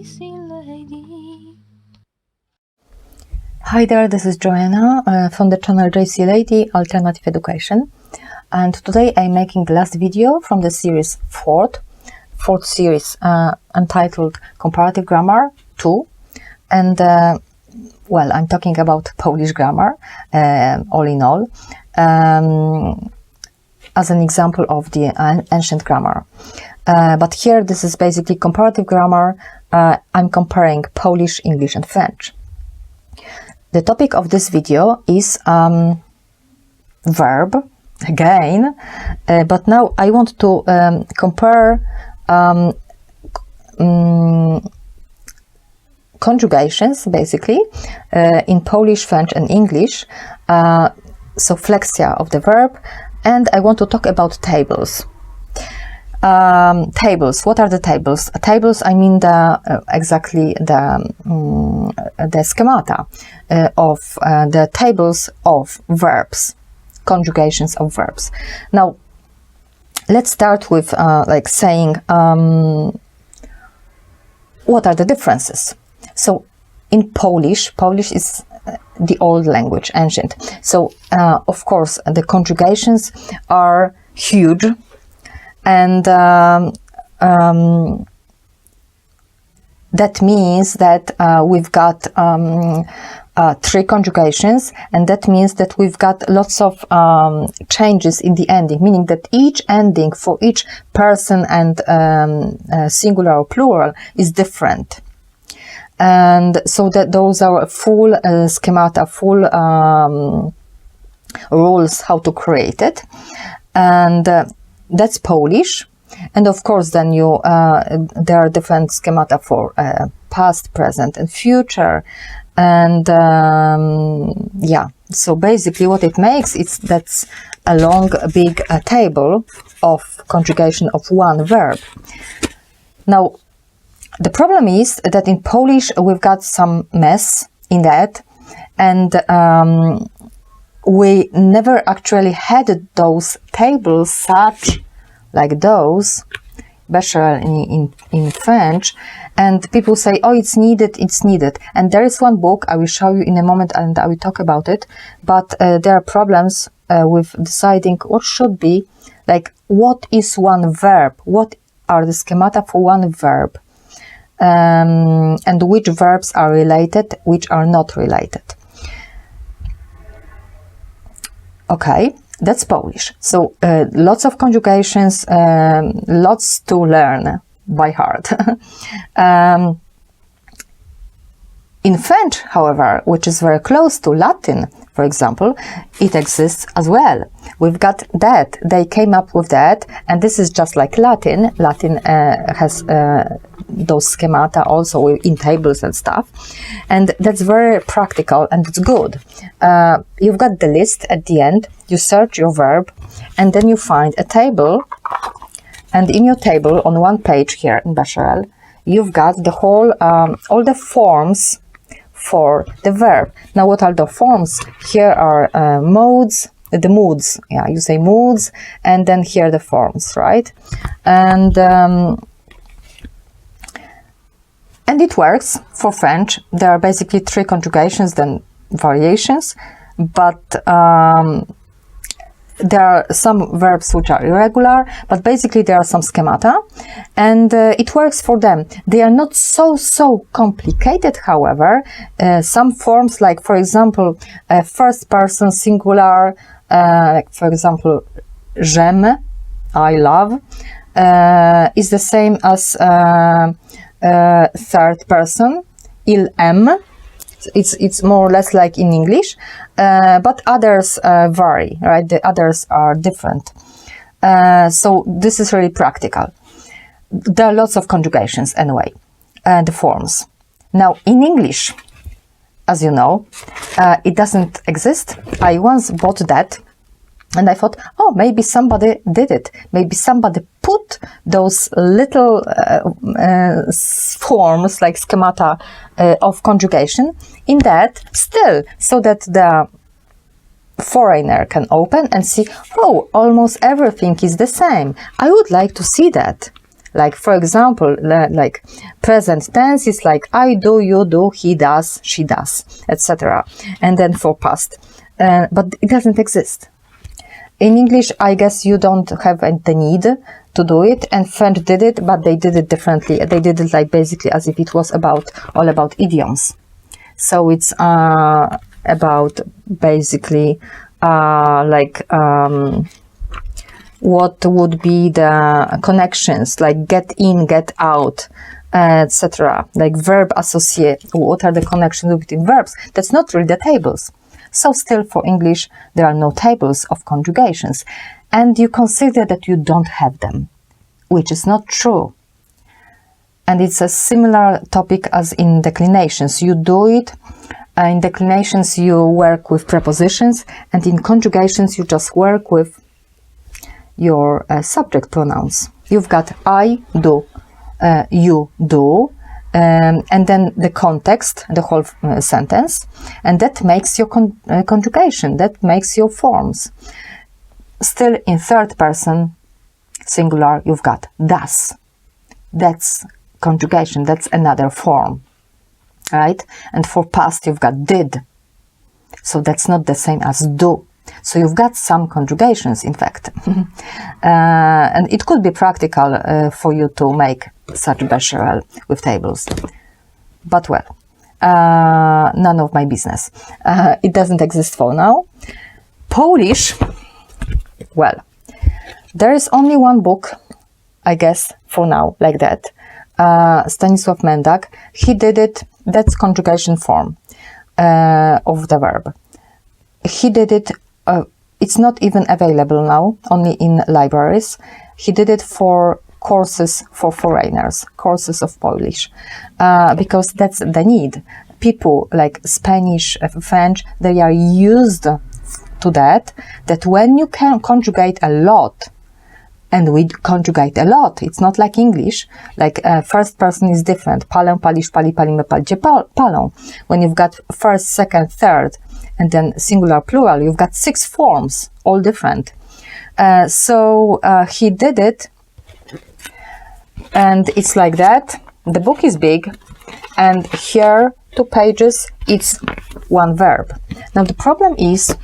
JCLady. Hi there, this is Joanna from the channel JCLady Alternative Education, and today I'm making the last video from the series fourth series entitled Comparative Grammar 2, and well, I'm talking about Polish grammar all in all, as an example of the ancient grammar. But here this is basically comparative grammar. I'm comparing Polish, English and French. The topic of this video is verb, again, but now I want to compare conjugations, basically, in Polish, French and English, so flexia of the verb, and I want to talk about tables. Tables. What are the tables? Tables, I mean exactly the schemata of the tables of verbs, conjugations of verbs. Now, let's start with like saying what are the differences. So, in Polish is the old language, ancient. So, of course, the conjugations are huge. And that means that we've got 3 conjugations, and that means that we've got lots of changes in the ending, meaning that each ending for each person and singular or plural is different. And so that those are full schemata, full rules how to create it. And that's Polish, and of course then you there are different schemata for past, present and future, and yeah, so basically what it makes, that's a long big table of conjugation of one verb. Now the problem is that in Polish we've got some mess in that, and we never actually had those tables such like those, especially in French, and people say, oh, it's needed. And there is one book I will show you in a moment, and I will talk about it, but there are problems with deciding what should be, like what is one verb, what are the schemata for one verb, and which verbs are related, which are not related. Okay, that's Polish. So lots of conjugations, lots to learn by heart. In French, however, which is very close to Latin, for example, it exists as well. We've got that. They came up with that, and this is just like Latin. Latin has those schemata also in tables and stuff, and that's very practical and it's good. You've got the list at the end, you search your verb, and then you find a table, and in your table on one page here in Bachelor, you've got the whole, all the forms for the verb. Now, what are the forms? Here are modes, the moods, yeah, you say moods, and then here are the forms, right? And it works for French. There are basically 3 conjugations, then variations, but there are some verbs which are irregular, but basically there are some schemata, and it works for them. They are not so complicated, however. Some forms, like for example, first person singular, like for example, j'aime, I love, is the same as third person, il aime. It's more or less like in English, but others vary, right? The others are different. So this is really practical. There are lots of conjugations anyway, the forms. Now in English, as you know, it doesn't exist. I once bought that, and I thought, oh, maybe somebody did it. Maybe somebody put those little forms, like schemata of conjugation, in that still, so that the foreigner can open and see, oh, almost everything is the same. I would like to see that. Like, for example, like present tense is like I do, you do, he does, she does, etc. And then for past. But it doesn't exist. In English, I guess you don't have the need to do it, and French did it, but they did it differently. They did it like basically as if it was all about idioms. So it's about basically what would be the connections, like get in, get out, etc. Like verb associate. What are the connections between verbs? That's not really the tables. So still for English, there are no tables of conjugations. And you consider that you don't have them, which is not true. And it's a similar topic as in declinations. You do it. In declinations, you work with prepositions. And in conjugations, you just work with your subject pronouns. You've got I do, you do. And then the context, the whole sentence, and that makes your conjugation, that makes your forms. Still in third person singular, you've got das. That's conjugation, that's another form, right? And for past, you've got did. So that's not the same as do. So you've got some conjugations, in fact. And it could be practical for you to make such Becherel with tables. But well, none of my business. It doesn't exist for now. Polish, well, there is only one book, I guess, for now, like that. Stanisław Mendak, he did it, that's conjugation form of the verb. He did it, it's not even available now, only in libraries. He did it for courses for foreigners, courses of Polish, because that's the need. People like Spanish, French, they are used to that when you can conjugate a lot, and we conjugate a lot, it's not like English, like first person is different, palę, palisz, pali, palimy, palicie, palą. When you've got first, second, third, and then singular, plural, you've got 6 forms, all different. So he did it, and it's like that. The book is big, and here 2 pages, it's 1 verb. Now the problem is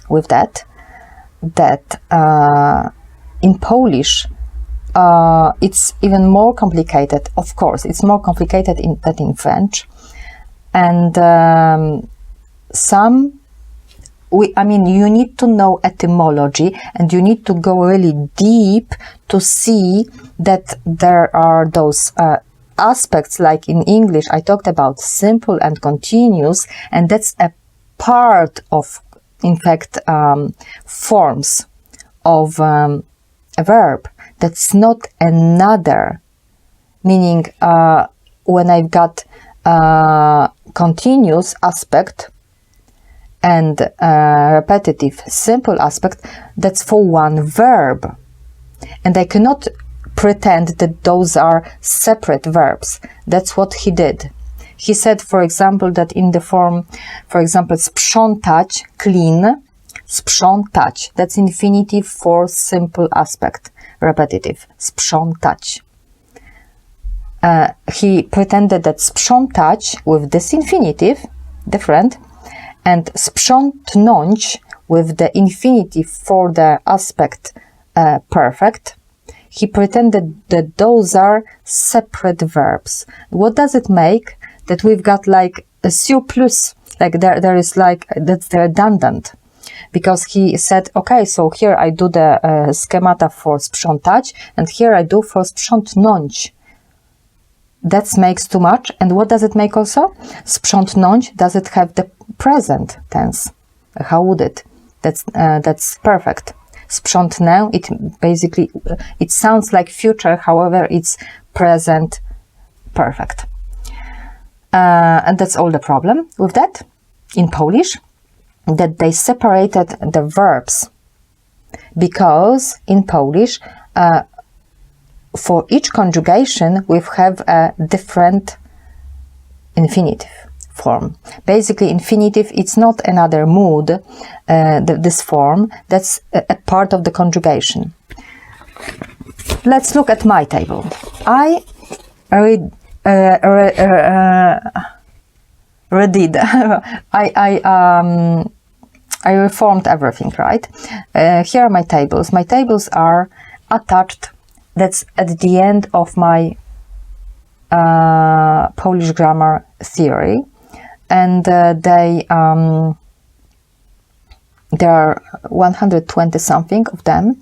with that in Polish it's even more complicated. Of course, it's more complicated than in French, and you need to know etymology, and you need to go really deep to see that there are those aspects, like in English I talked about simple and continuous, and that's a part of, in fact, forms of a verb. That's not another, meaning when I've got continuous aspect and repetitive simple aspect, that's for one verb, and I cannot pretend that those are separate verbs. That's what he did. He said, for example, that in the form, for example, sprzątać, clean, sprzątać, that's infinitive for simple aspect, repetitive, sprzątać. He pretended that sprzątać with this infinitive, different, and sprzątnąć with the infinitive for the aspect perfect. He pretended that those are separate verbs. What does it make? That we've got like a sous plus, like there is like, that's redundant. Because he said, okay, so here I do the schemata for sprzątać, and here I do for sprzątnąć. That makes too much. And what does it make also? Sprzątnąć, does it have the present tense? How would it? That's perfect. Sprzątnę, it basically, it sounds like future, however, it's present perfect. And that's all the problem with that in Polish, that they separated the verbs, because in Polish, for each conjugation, we have a different infinitive form. Basically, infinitive, it's not another mood, this form, that's a part of the conjugation. let's look at my table. I redid. I reformed everything, right? Here are my tables. My tables are attached. That's at the end of my Polish grammar theory, and there are 120 something of them.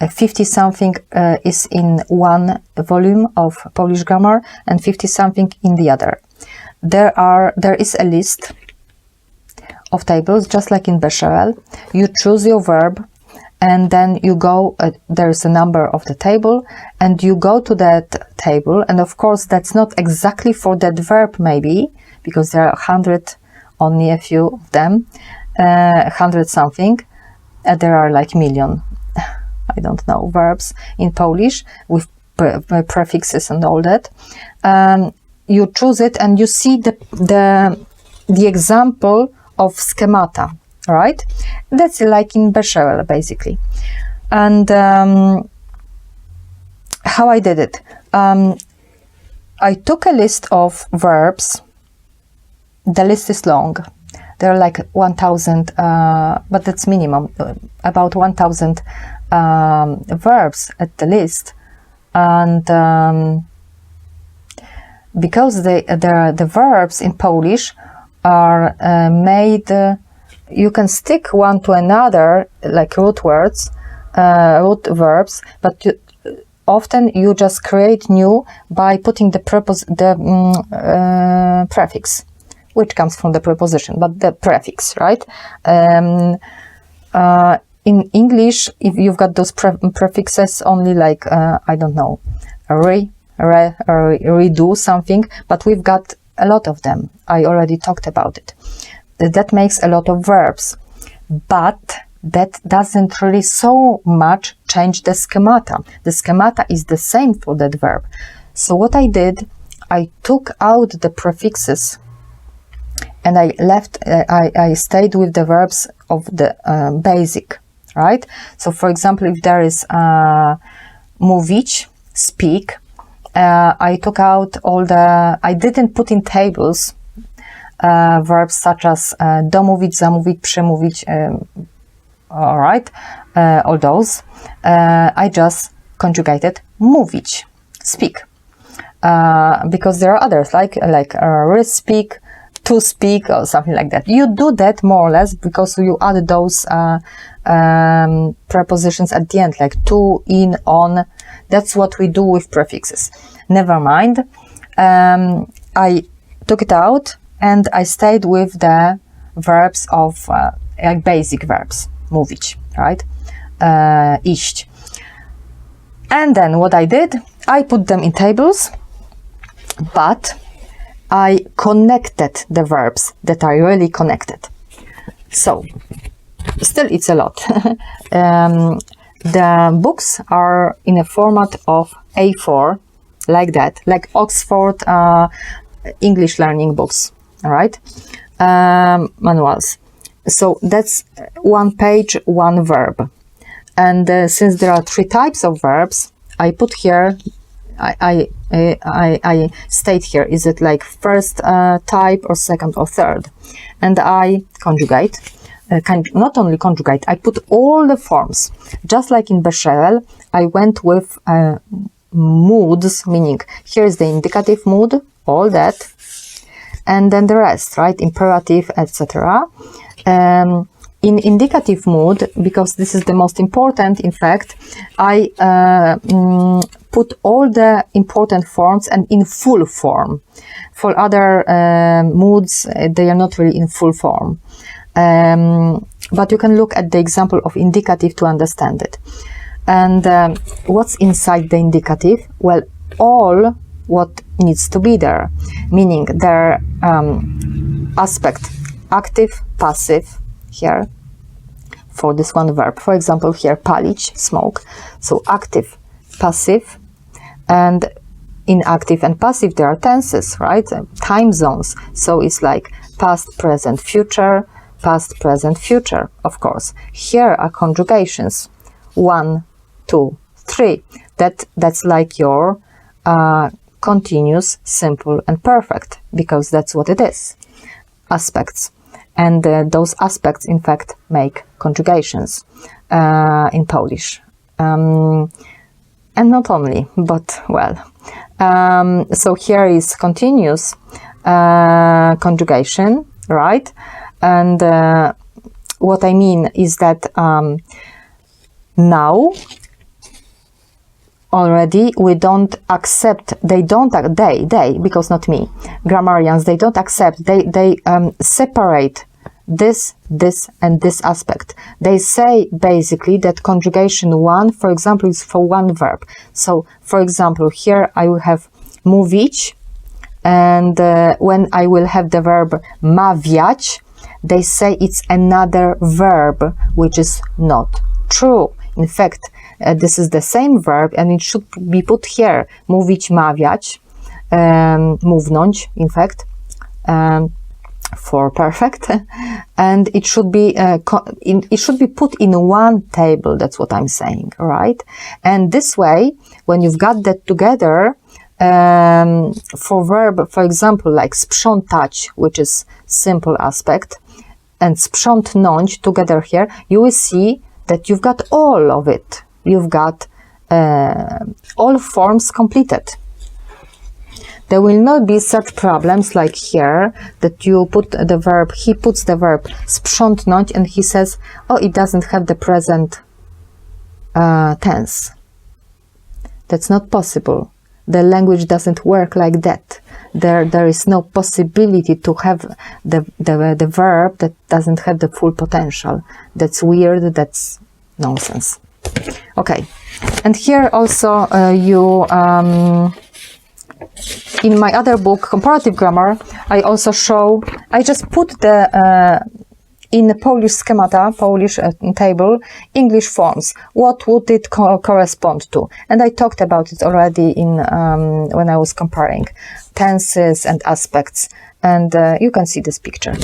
50 something is in one volume of Polish grammar, and 50 something in the other. There is a list of tables, just like in Bechamel. You choose your verb, and then you go, there's a number of the table, and you go to that table, and of course that's not exactly for that verb maybe, because there are 100, only a few of them, 100 something, there are like million, I don't know, verbs in Polish with prefixes and all that. You choose it and you see the example of schemata, right? That's like in Bechamel basically. And how I did it, I took a list of verbs. The list is long. There are like 1,000, but that's minimum, about 1,000 verbs at the list. And because the verbs in Polish are made, you can stick one to another, like root words, root verbs, but often you just create new by putting the prefix, which comes from the preposition, but the prefix, right? In English, if you've got those prefixes only like, I don't know, redo something, but we've got a lot of them. I already talked about it. That makes a lot of verbs, but that doesn't really so much change the schemata. The schemata is the same for that verb. So what I did, I took out the prefixes and I stayed with the verbs of the basic, right? So for example, if there is mówić, speak, I took out all I didn't put in tables verbs such as domówić, zamówić, przemówić, all right, all those. I just conjugated mówić, speak, because there are others like speak, to speak, or something like that. You do that more or less because you add those prepositions at the end, like to, in, on. That's what we do with prefixes. Never mind. I took it out and I stayed with the verbs of like basic verbs. Mówić, right? Iść. And then what I did, I put them in tables, but I connected the verbs that are really connected. So, still it's a lot. The books are in a format of A4, like that, like Oxford English learning books, all right? Manuals. So that's 1 page, 1 verb. And since there are 3 types of verbs, I put here, I state here, is it like first type or second or third? And I conjugate. Not only conjugate, I put all the forms. Just like in Bechamel, I went with moods, meaning here's the indicative mood, all that, and then the rest, right? Imperative, etc. In indicative mood, because this is the most important, in fact, I put all the important forms and in full form. For other moods, they are not really in full form. But you can look at the example of indicative to understand it. And what's inside the indicative? Well, all what needs to be there, meaning their aspect, active, passive, here, for this one verb. For example, here, palić, smoke. So active, passive, and in active and passive there are tenses, right? Time zones. So it's like past, present, future, past, present, future, of course. Here are conjugations. 1, 2, 3. That's like your continuous, simple, and perfect, because that's what it is. Aspects. And those aspects, in fact, make conjugations in Polish. And not only, but, well. So here is continuous conjugation, right? And what I mean is that now already we don't accept, they, because not me, grammarians, they don't accept, they separate this, and this aspect. They say basically that conjugation 1, for example, is for one verb. So, for example, here I will have mówić, and when I will have the verb mawiać, they say it's another verb, which is not true. In fact, this is the same verb, and it should be put here. Mówić, mawiać, mównąć, in fact, for perfect, and it should be put in one table. That's what I'm saying, right? And this way, when you've got that together, for verb, for example, like sprzątać, which is simple aspect, and sprzątnąć together here, you will see that you've got all of it. You've got all forms completed. There will not be such problems like here, that you put the verb, he puts the verb sprzątnąć, and he says, oh, it doesn't have the present tense. That's not possible. The language doesn't work like that. There is no possibility to have the verb that doesn't have the full potential. That's weird, that's nonsense. Okay, and here also in my other book, Comparative Grammar, I also show, I just put the in the Polish schemata, Polish table, English forms. What would it correspond to? And I talked about it already in when I was comparing tenses and aspects. And you can see this picture.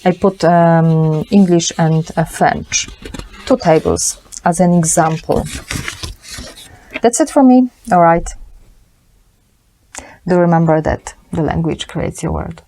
I put English and French, 2 tables, as an example. That's it from me. All right. Do remember that the language creates your world.